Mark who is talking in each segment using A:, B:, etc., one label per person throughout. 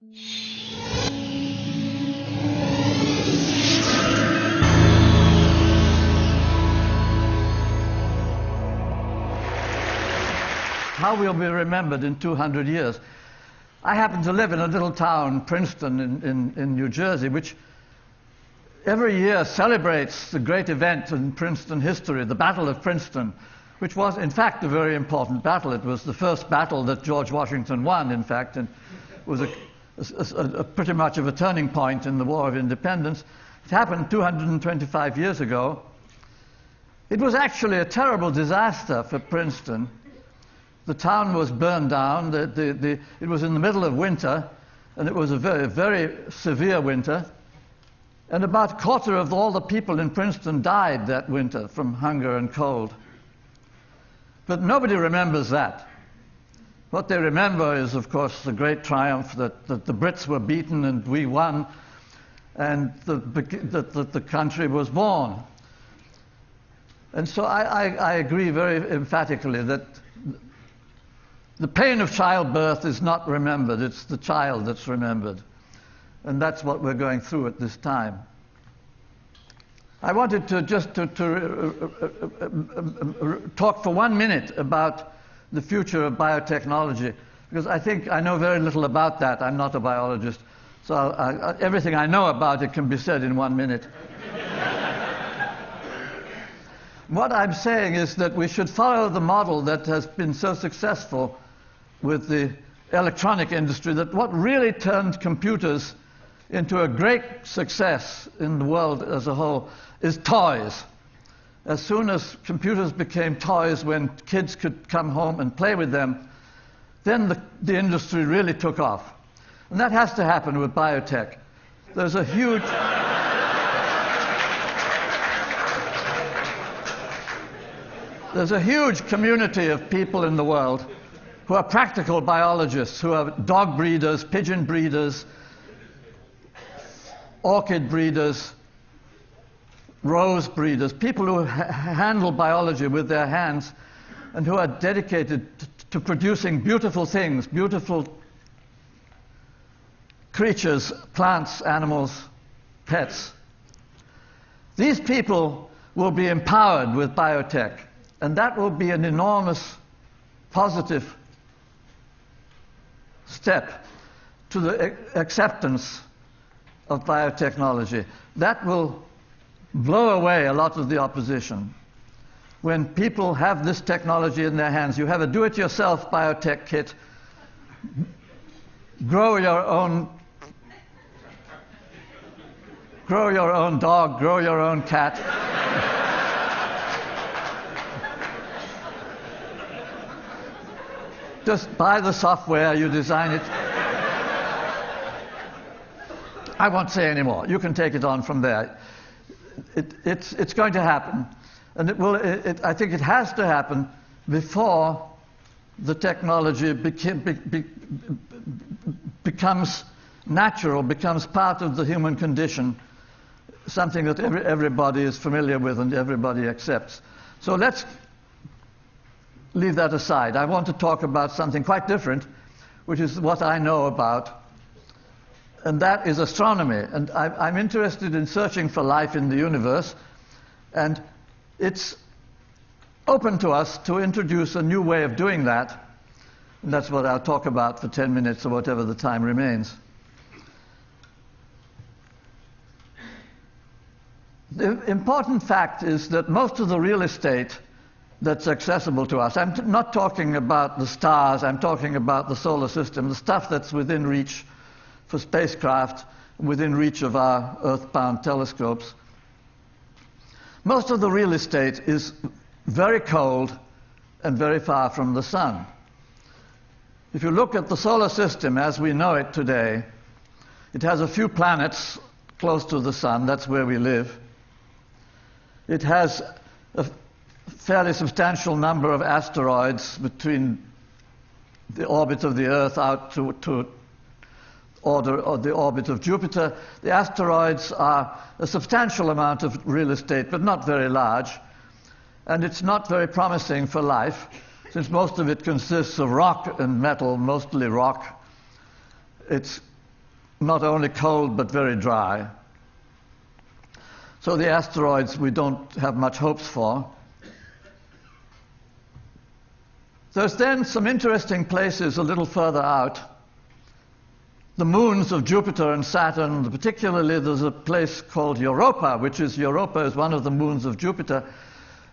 A: How we'll be remembered in 200 years. I happen to live in a little town, Princeton, in New Jersey, which every year celebrates the great event in Princeton history, the Battle of Princeton, which was, in fact, a very important battle. It was the first battle that George Washington won, in fact, and was pretty much of a turning point in the War of Independence. It happened 225 years ago. It was actually a terrible disaster for Princeton. The town was burned down. It was in the middle of winter, and it was a very, very severe winter. And about a quarter of all the people in Princeton died that winter from hunger and cold. But nobody remembers that. What they remember is, of course, the great triumph that the Brits were beaten and we won, and that the country was born. And so I agree very emphatically that the pain of childbirth is not remembered. It's the child that's remembered. And that's what we're going through at this time. I wanted to just talk for 1 minute about the future of biotechnology, because I think I know very little about that. I'm not a biologist, so everything I know about it can be said in 1 minute. What I'm saying is that we should follow the model that has been so successful with the electronic industry, that what really turned computers into a great success in the world as a whole is toys. As soon as computers became toys when kids could come home and play with them, then the industry really took off. And that has to happen with biotech. There's a huge... There's a huge community of people in the world who are practical biologists, who are dog breeders, pigeon breeders, orchid breeders, rose breeders, people who handle biology with their hands and who are dedicated to producing beautiful things, beautiful creatures, plants, animals, pets. These people will be empowered with biotech, and that will be an enormous positive step to the acceptance of biotechnology. That will blow away a lot of the opposition. When people have this technology in their hands, you have a do-it-yourself biotech kit, grow your own dog, grow your own cat. Just buy the software, you design it. I won't say any more. You can take it on from there. It's going to happen. And I think it has to happen before the technology becomes natural, becomes part of the human condition, something that everybody is familiar with and everybody accepts. So let's leave that aside. I want to talk about something quite different, which is what I know about, and that is astronomy. And I'm interested in searching for life in the universe, and it's open to us to introduce a new way of doing that, and that's what I'll talk about for 10 minutes or whatever the time remains. The important fact is that most of the real estate that's accessible to us, I'm not talking about the stars, I'm talking about the solar system, the stuff that's within reach for spacecraft, within reach of our earthbound telescopes. Most of the real estate is very cold and very far from the sun. If you look at the solar system as we know it today, it has a few planets close to the sun, that's where we live. It has a fairly substantial number of asteroids between the orbit of the Earth out to the orbit of Jupiter. The asteroids are a substantial amount of real estate, but not very large. And it's not very promising for life, since most of it consists of rock and metal, mostly rock. It's not only cold but very dry. So the asteroids we don't have much hopes for. There's then some interesting places a little further out. The moons of Jupiter and Saturn, particularly there's a place called Europa, Europa is one of the moons of Jupiter,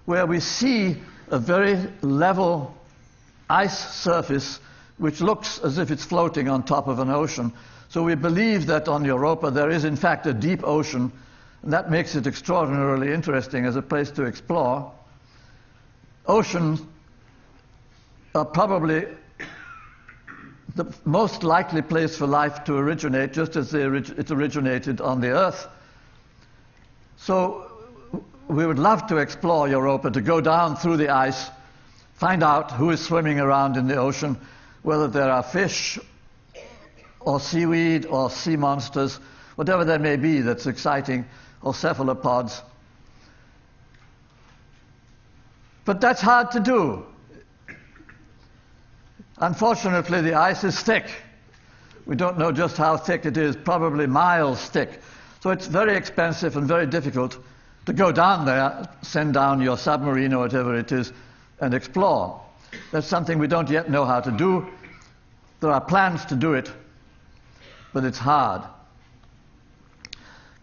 A: where we see a very level ice surface which looks as if it's floating on top of an ocean. So we believe that on Europa there is in fact a deep ocean, and that makes it extraordinarily interesting as a place to explore. Oceans are probably the most likely place for life to originate, just as it originated on the Earth. So we would love to explore Europa, to go down through the ice, find out who is swimming around in the ocean, whether there are fish or seaweed or sea monsters, whatever there may be that's exciting, or cephalopods. But that's hard to do. Unfortunately, the ice is thick. We don't know just how thick it is, probably miles thick. So it's very expensive and very difficult to go down there, send down your submarine or whatever it is, and explore. That's something we don't yet know how to do. There are plans to do it, but it's hard.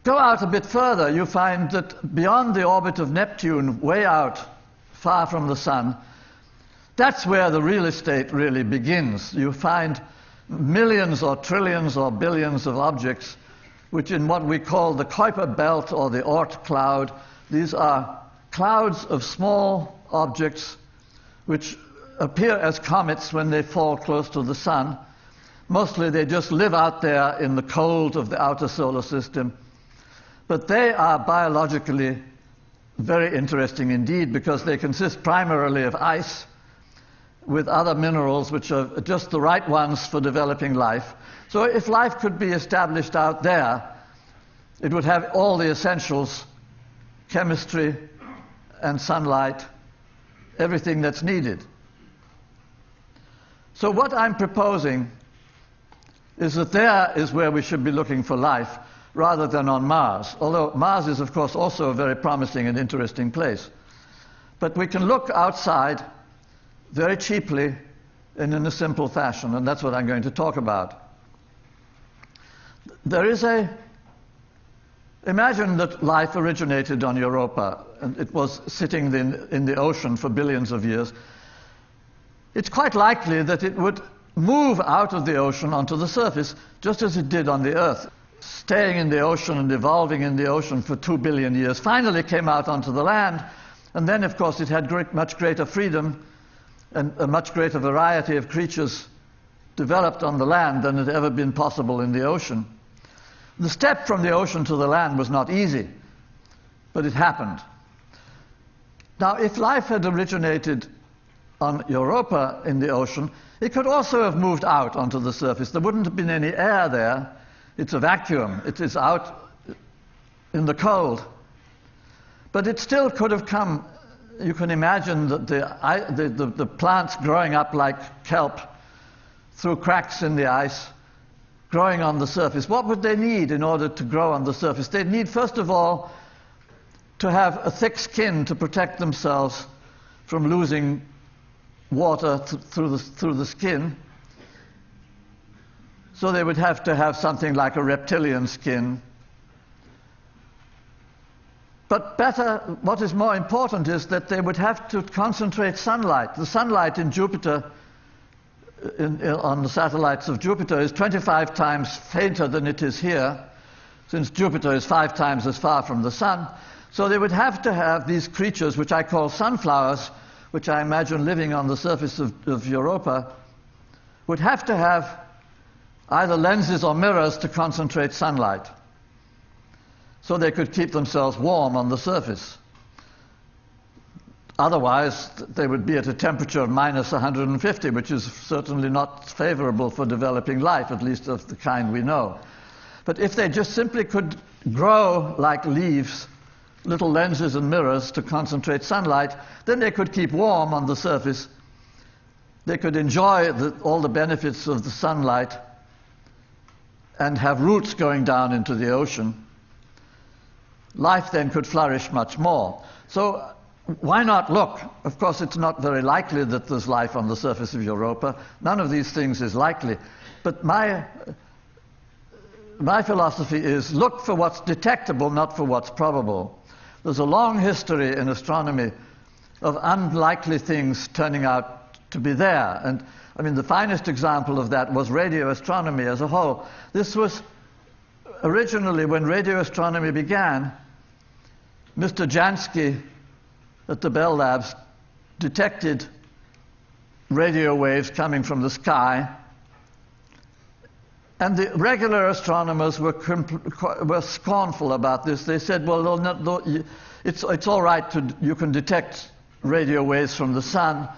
A: Go out a bit further, you find that beyond the orbit of Neptune, way out, far from the Sun, that's where the real estate really begins. You find millions or trillions or billions of objects, which in what we call the Kuiper belt or the Oort cloud, these are clouds of small objects which appear as comets when they fall close to the Sun. Mostly they just live out there in the cold of the outer solar system. But they are biologically very interesting indeed, because they consist primarily of ice with other minerals which are just the right ones for developing life. So if life could be established out there, it would have all the essentials, chemistry and sunlight, everything that's needed. So what I'm proposing is that there is where we should be looking for life, rather than on Mars, although Mars is, of course, also a very promising and interesting place. But we can look outside very cheaply and in a simple fashion, and that's what I'm going to talk about. Imagine that life originated on Europa, and it was sitting in the ocean for billions of years. It's quite likely that it would move out of the ocean onto the surface, just as it did on the Earth, staying in the ocean and evolving in the ocean for 2 billion years, finally came out onto the land, and then, of course, it had much greater freedom and a much greater variety of creatures developed on the land than had ever been possible in the ocean. The step from the ocean to the land was not easy, but it happened. Now, if life had originated on Europa in the ocean, it could also have moved out onto the surface. There wouldn't have been any air there. It's a vacuum. It is out in the cold. But it still could have come. You can imagine that the plants growing up like kelp through cracks in the ice, growing on the surface. What would they need in order to grow on the surface? They'd need, first of all, to have a thick skin to protect themselves from losing water through the skin. So they would have to have something like a reptilian skin. But better, what is more important is that they would have to concentrate sunlight. The sunlight in Jupiter, on the satellites of Jupiter, is 25 times fainter than it is here, since Jupiter is 5 times as far from the Sun. So they would have to have these creatures, which I call sunflowers, which I imagine living on the surface of Europa, would have to have either lenses or mirrors to concentrate sunlight, so they could keep themselves warm on the surface. Otherwise, they would be at a temperature of minus 150, which is certainly not favorable for developing life, at least of the kind we know. But if they just simply could grow like leaves, little lenses and mirrors to concentrate sunlight, then they could keep warm on the surface. They could enjoy all the benefits of the sunlight and have roots going down into the ocean, life then could flourish much more. So why not look? Of course, it's not very likely that there's life on the surface of Europa. None of these things is likely. But my philosophy is look for what's detectable, not for what's probable. There's a long history in astronomy of unlikely things turning out to be there. And I mean, the finest example of that was radio astronomy as a whole. This was originally, when radio astronomy began, Mr. Jansky at the Bell Labs detected radio waves coming from the sky, and the regular astronomers were scornful about this. They said, well, it's all right, you can detect radio waves from the sun,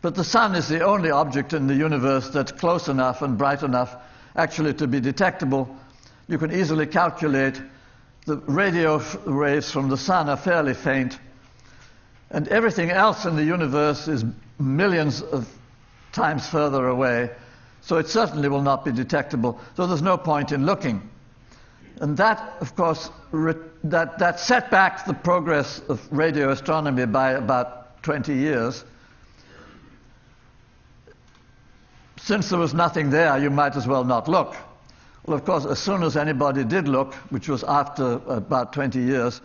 A: but the sun is the only object in the universe that's close enough and bright enough actually to be detectable. You can easily calculate the radio waves from the sun are fairly faint, and everything else in the universe is millions of times further away, so it certainly will not be detectable. So there's no point in looking. And that, of course, that set back the progress of radio astronomy by about 20 years. Since there was nothing there, you might as well not look. Well, of course, as soon as anybody did look, which was after about 20 years,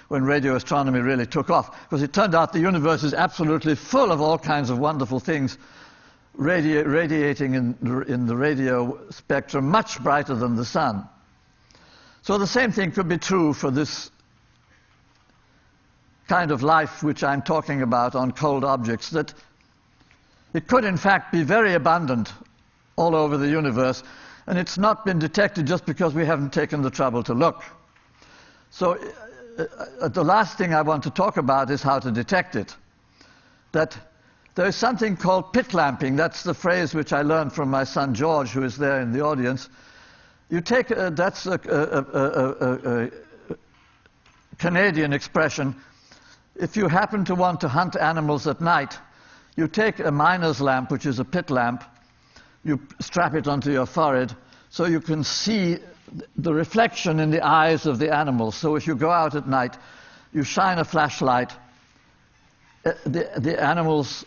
A: when radio astronomy really took off, because it turned out the universe is absolutely full of all kinds of wonderful things radiating in the radio spectrum, much brighter than the sun. So the same thing could be true for this kind of life which I'm talking about on cold objects, that it could in fact be very abundant all over the universe, and it's not been detected just because we haven't taken the trouble to look. So the last thing I want to talk about is how to detect it. That there is something called pit lamping. That's the phrase which I learned from my son George, who is there in the audience. You take that's a Canadian expression. If you happen to want to hunt animals at night, you take a miner's lamp, which is a pit lamp, you strap it onto your forehead so you can see the reflection in the eyes of the animals. So if you go out at night, you shine a flashlight, the animals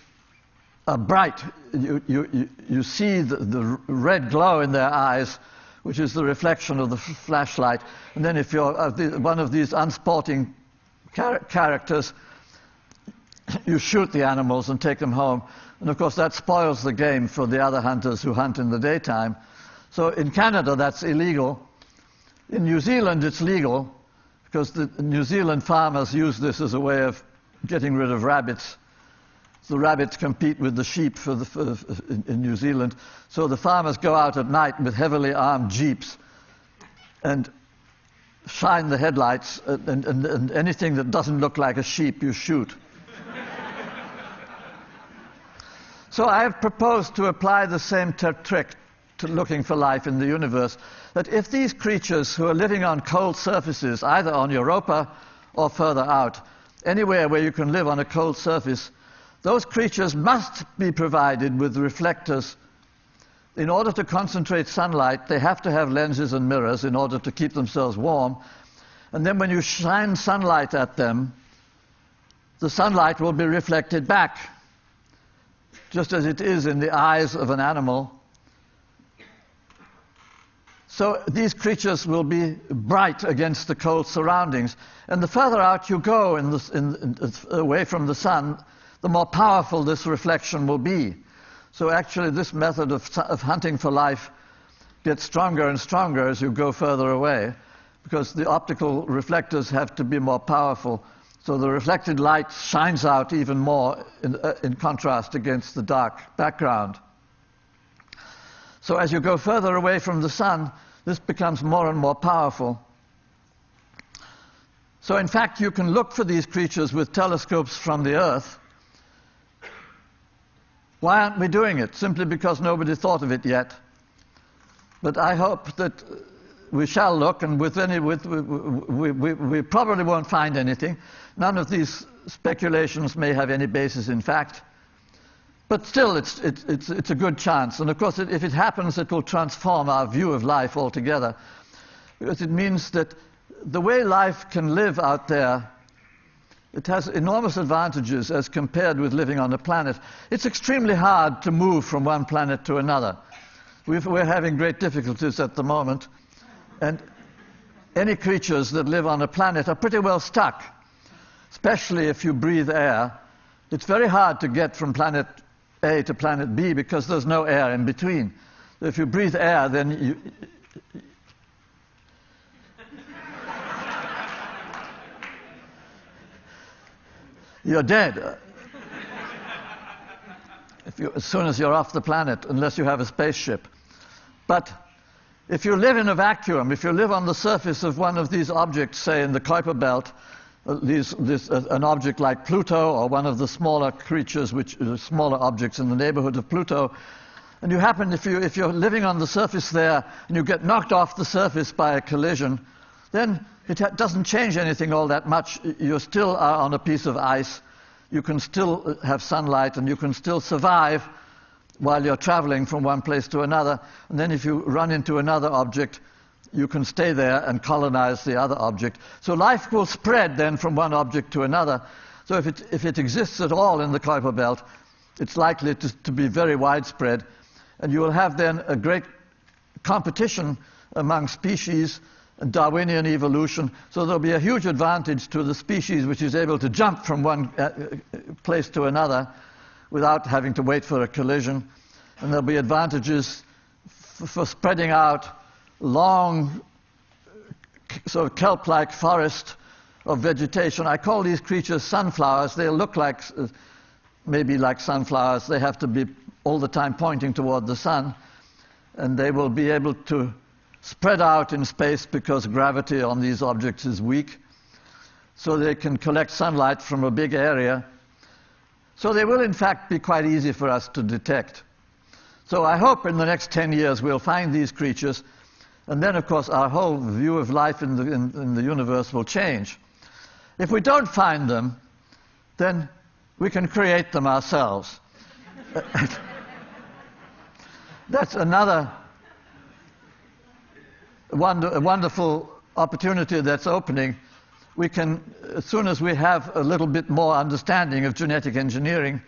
A: are bright. You see the red glow in their eyes, which is the reflection of the flashlight. And then if you're one of these unsporting characters, you shoot the animals and take them home. And of course that spoils the game for the other hunters who hunt in the daytime. So in Canada that's illegal. In New Zealand it's legal, because the New Zealand farmers use this as a way of getting rid of rabbits. The rabbits compete with the sheep in New Zealand. So the farmers go out at night with heavily armed jeeps and shine the headlights, and anything that doesn't look like a sheep you shoot. So I have proposed to apply the same trick to looking for life in the universe, that if these creatures who are living on cold surfaces, either on Europa or further out, anywhere where you can live on a cold surface, those creatures must be provided with reflectors. In order to concentrate sunlight, they have to have lenses and mirrors in order to keep themselves warm. And then when you shine sunlight at them, the sunlight will be reflected back, just as it is in the eyes of an animal. So these creatures will be bright against the cold surroundings. And the further out you go away from the sun, the more powerful this reflection will be. So actually this method of hunting for life gets stronger and stronger as you go further away, because the optical reflectors have to be more powerful. So the reflected light shines out even more in contrast against the dark background. So as you go further away from the sun, this becomes more and more powerful. So in fact, you can look for these creatures with telescopes from the Earth. Why aren't we doing it? Simply because nobody thought of it yet. But I hope that we shall look, and we probably won't find anything. None of these speculations may have any basis in fact. But still, it's a good chance. And of course, if it happens, it will transform our view of life altogether. Because it means that the way life can live out there, it has enormous advantages as compared with living on a planet. It's extremely hard to move from one planet to another. We're having great difficulties at the moment. And any creatures that live on a planet are pretty well stuck, especially if you breathe air. It's very hard to get from planet A to planet B because there's no air in between. If you breathe air, then you're dead. As soon as you're off the planet, unless you have a spaceship. But if you live in a vacuum, if you live on the surface of one of these objects, say in the Kuiper Belt, an object like Pluto or one of the smaller creatures, smaller objects in the neighborhood of Pluto, and you happen, if you're living on the surface there and you get knocked off the surface by a collision, then it doesn't change anything all that much. You still are on a piece of ice. You can still have sunlight and you can still survive while you're traveling from one place to another. And then if you run into another object, you can stay there and colonize the other object. So life will spread then from one object to another. So if it exists at all in the Kuiper Belt, it's likely to be very widespread. And you will have then a great competition among species, Darwinian evolution. So there'll be a huge advantage to the species which is able to jump from one place to another without having to wait for a collision. And there'll be advantages for spreading out long, sort of kelp-like forest of vegetation. I call these creatures sunflowers. They look like, maybe like sunflowers. They have to be all the time pointing toward the sun. And they will be able to spread out in space because gravity on these objects is weak. So they can collect sunlight from a big area. So they will, in fact, be quite easy for us to detect. So I hope in the next 10 years we'll find these creatures. And then, of course, our whole view of life in the universe will change. If we don't find them, then we can create them ourselves. That's another wonderful opportunity that's opening. We can, as soon as we have a little bit more understanding of genetic engineering,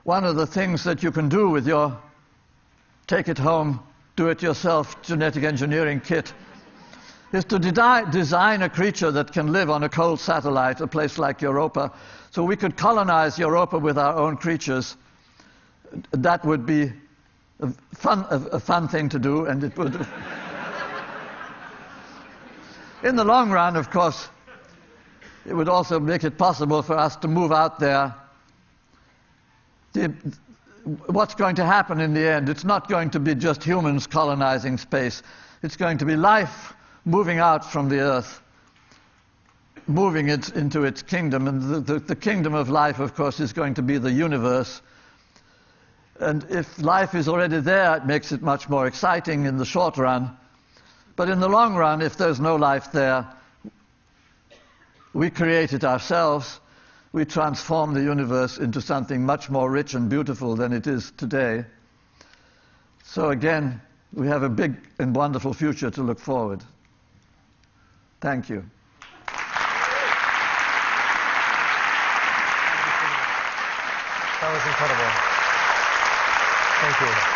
A: one of the things that you can do with your take-it-home, do-it-yourself genetic engineering kit is to design a creature that can live on a cold satellite, a place like Europa. So we could colonize Europa with our own creatures. That would be a fun thing to do, and it would... In the long run, of course, it would also make it possible for us to move out there. What's going to happen in the end? It's not going to be just humans colonizing space. It's going to be life moving out from the Earth, moving it into its kingdom. And the kingdom of life, of course, is going to be the universe. And if life is already there, it makes it much more exciting in the short run. But in the long run, if there's no life there, we create it ourselves. We transform the universe into something much more rich and beautiful than it is today. So again, we have a big and wonderful future to look forward. Thank you.
B: That was incredible. Thank you.